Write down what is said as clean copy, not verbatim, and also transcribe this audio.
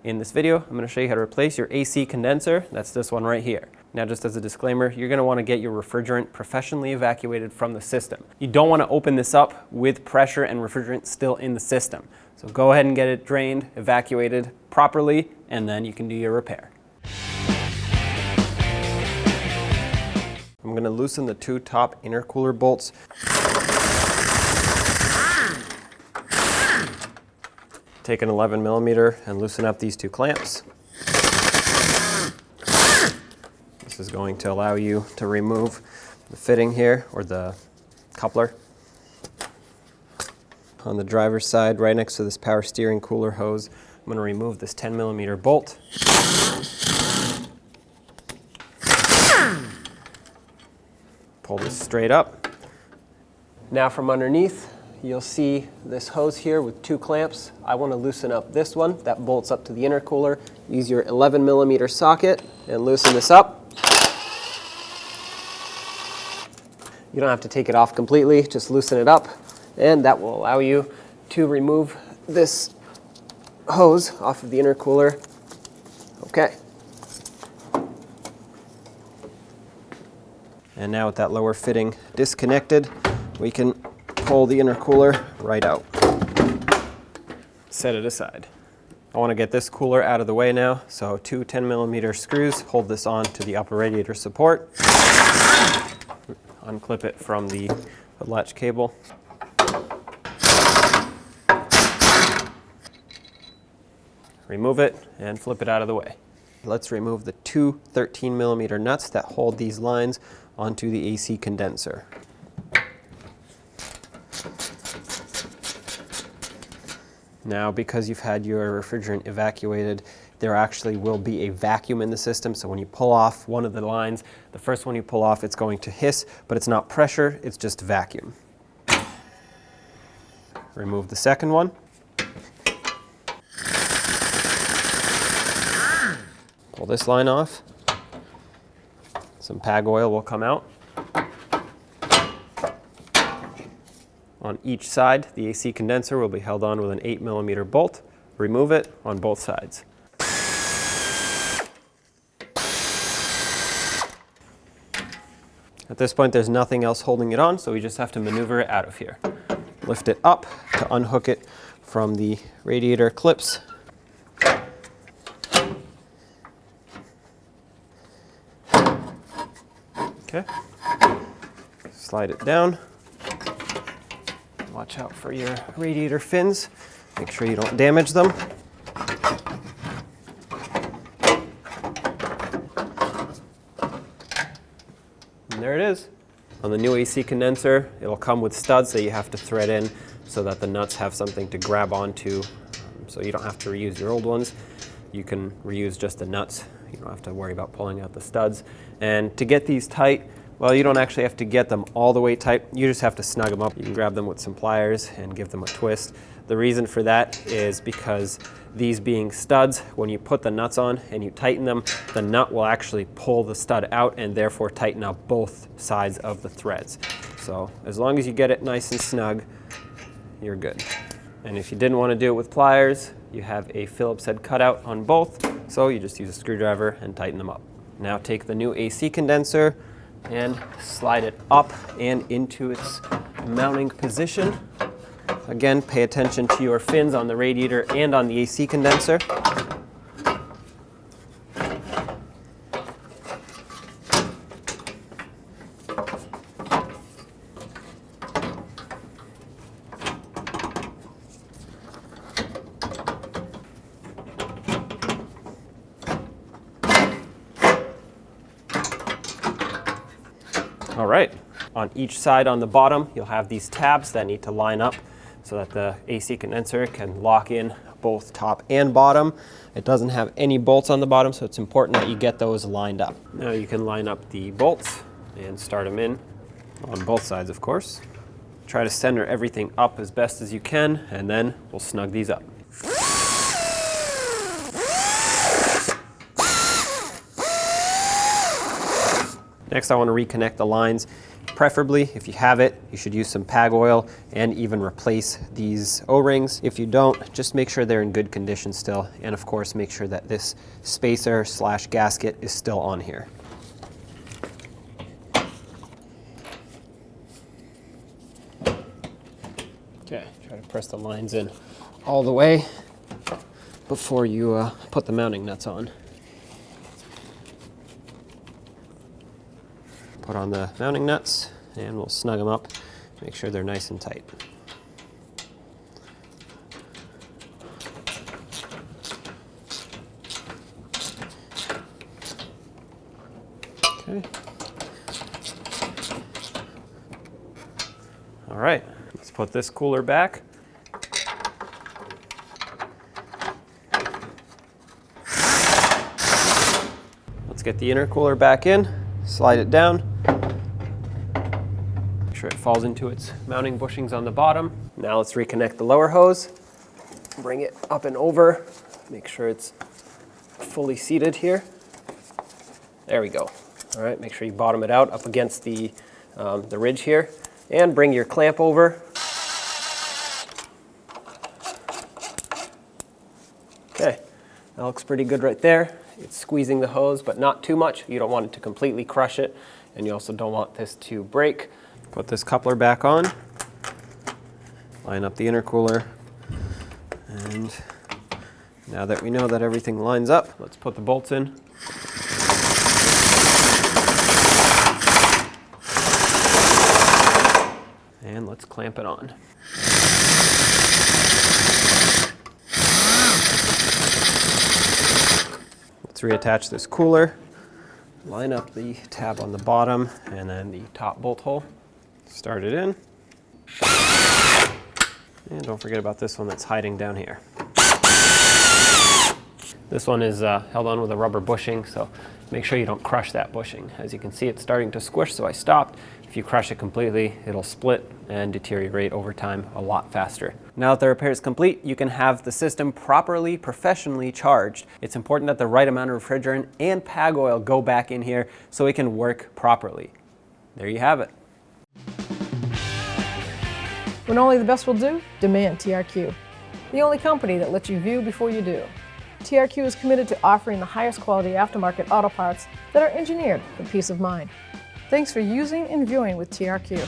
In this video, I'm going to show you how to replace your AC condenser. That's this one right here. Now, just as a disclaimer, you're going to want to get your refrigerant professionally evacuated from the system. You don't want to open this up with pressure and refrigerant still in the system. So go ahead and get it drained, evacuated properly, and then you can do your repair. I'm going to loosen the two top intercooler bolts. Take an 11mm and loosen up these two clamps. This is going to allow you to remove the fitting here, or the coupler. On the driver's side, right next to this power steering cooler hose, I'm going to remove this 10mm bolt. Pull this straight up. Now from underneath, you'll see this hose here with two clamps. I want to loosen up this one that bolts up to the intercooler. Use your 11mm socket and loosen this up. You don't have to take it off completely, just loosen it up, and that will allow you to remove this hose off of the intercooler. Okay. And now with that lower fitting disconnected, we can pull the intercooler right out. Set it aside. I want to get this cooler out of the way now, so two 10mm screws hold this on to the upper radiator support. Unclip it from the latch cable. Remove it and flip it out of the way. Let's remove the two 13mm nuts that hold these lines onto the AC condenser. Now, because you've had your refrigerant evacuated, there actually will be a vacuum in the system, so when you pull off one of the lines, the first one you pull off, it's going to hiss, but it's not pressure, it's just vacuum. Remove the second one. Pull this line off. Some PAG oil will come out. On each side, the AC condenser will be held on with an 8mm bolt. Remove it on both sides. At this point, there's nothing else holding it on, so we just have to maneuver it out of here. Lift it up to unhook it from the radiator clips. Okay. Slide it down. Watch out for your radiator fins. Make sure you don't damage them. And there it is. On the new AC condenser, it'll come with studs that you have to thread in so that the nuts have something to grab onto, so you don't have to reuse your old ones. You can reuse just the nuts. You don't have to worry about pulling out the studs. And to get these tight, well, you don't actually have to get them all the way tight. You just have to snug them up. You can grab them with some pliers and give them a twist. The reason for that is because these being studs, when you put the nuts on and you tighten them, the nut will actually pull the stud out and therefore tighten up both sides of the threads. So as long as you get it nice and snug, you're good. And if you didn't want to do it with pliers, you have a Phillips head cutout on both, so you just use a screwdriver and tighten them up. Now take the new AC condenser and slide it up and into its mounting position. Again, pay attention to your fins on the radiator and on the AC condenser. All right, on each side on the bottom, you'll have these tabs that need to line up so that the AC condenser can lock in both top and bottom. It doesn't have any bolts on the bottom, so it's important that you get those lined up. Now you can line up the bolts and start them in on both sides, of course. Try to center everything up as best as you can, and then we'll snug these up. Next, I want to reconnect the lines Preferably, if you have it, you should use some PAG oil and even replace these O-rings. If you don't, just make sure they're in good condition still, and of course make sure that this spacer / gasket is still on here. Okay, try to press the lines in all the way before you put the mounting nuts on. Put on the mounting nuts and we'll snug them up, make sure they're nice and tight. Okay. All right, let's put this cooler back. Let's get the intercooler back in, slide it down. Make sure it falls into its mounting bushings on the bottom. Now let's reconnect the lower hose. Bring it up and over. Make sure it's fully seated here. There we go. All right, make sure you bottom it out up against the ridge here. And bring your clamp over. Okay, that looks pretty good right there. It's squeezing the hose, but not too much. You don't want it to completely crush it, and you also don't want this to break. Put this coupler back on, line up the intercooler, and now that we know that everything lines up, let's put the bolts in. And let's clamp it on. Let's reattach this cooler, line up the tab on the bottom and then the top bolt hole. Start it in. And don't forget about this one that's hiding down here. This one is held on with a rubber bushing, so make sure you don't crush that bushing. As you can see, it's starting to squish, so I stopped. If you crush it completely, it'll split and deteriorate over time a lot faster. Now that the repair is complete, you can have the system properly, professionally charged. It's important that the right amount of refrigerant and PAG oil go back in here so it can work properly. There you have it. When only the best will do, demand TRQ. The only company that lets you view before you do. TRQ is committed to offering the highest quality aftermarket auto parts that are engineered for peace of mind. Thanks for using and viewing with TRQ.